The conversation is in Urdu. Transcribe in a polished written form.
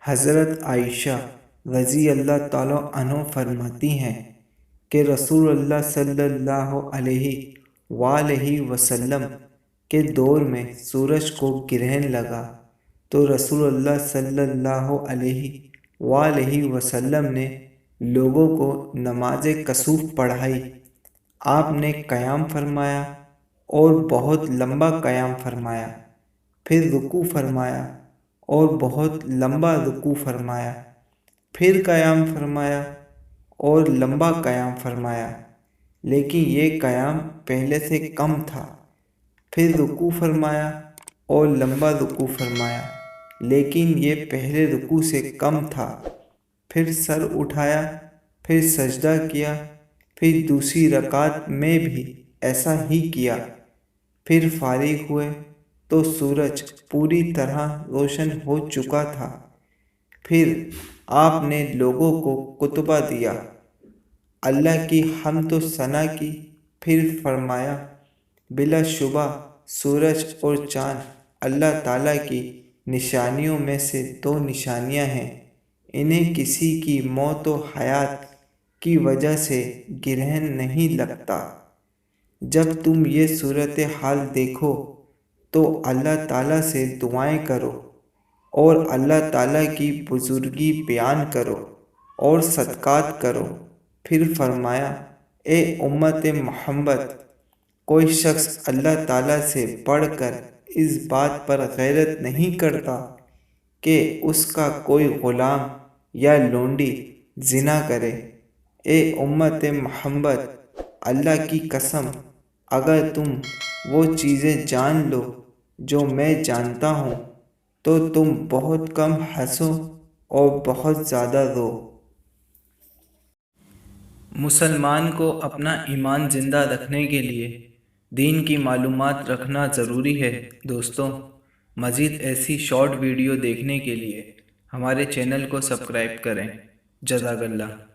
حضرت عائشہ رضی اللہ تعالیٰ عنہ فرماتی ہیں کہ رسول اللہ صلی اللہ علیہ وآلہ وسلم کے دور میں سورج کو گرہن لگا تو رسول اللہ صلی اللہ علیہ وآلہ وسلم نے لوگوں کو نماز کسوف پڑھائی۔ آپ نے قیام فرمایا اور بہت لمبا قیام فرمایا، پھر رکوع فرمایا اور بہت لمبا رکوع فرمایا، پھر قیام فرمایا اور لمبا قیام فرمایا، لیکن یہ قیام پہلے سے کم تھا۔ پھر رکوع فرمایا اور لمبا رکوع فرمایا، لیکن یہ پہلے رکوع سے کم تھا۔ پھر سر اٹھایا، پھر سجدہ کیا، پھر دوسری رکعت میں بھی ایسا ہی کیا۔ پھر فارغ ہوئے تو سورج پوری طرح روشن ہو چکا تھا۔ پھر آپ نے لوگوں کو خطبہ دیا، اللہ کی حمد و ثنا کی، پھر فرمایا بلا شبہ سورج اور چاند اللہ تعالیٰ کی نشانیوں میں سے دو نشانیاں ہیں، انہیں کسی کی موت و حیات کی وجہ سے گرہن نہیں لگتا۔ جب تم یہ صورتحال دیکھو تو اللہ تعالیٰ سے دعائیں کرو اور اللہ تعالیٰ کی بزرگی بیان کرو اور صدقات کرو۔ پھر فرمایا اے امت محمد، کوئی شخص اللہ تعالیٰ سے بڑھ کر اس بات پر غیرت نہیں کرتا کہ اس کا کوئی غلام یا لونڈی زنا کرے۔ اے امت محمد، اللہ کی قسم، اگر تم وہ چیزیں جان لو جو میں جانتا ہوں تو تم بہت کم ہنسو اور بہت زیادہ رو۔ مسلمان کو اپنا ایمان زندہ رکھنے کے لیے دین کی معلومات رکھنا ضروری ہے۔ دوستوں، مزید ایسی شارٹ ویڈیو دیکھنے کے لیے ہمارے چینل کو سبسکرائب کریں۔ جزاک اللہ۔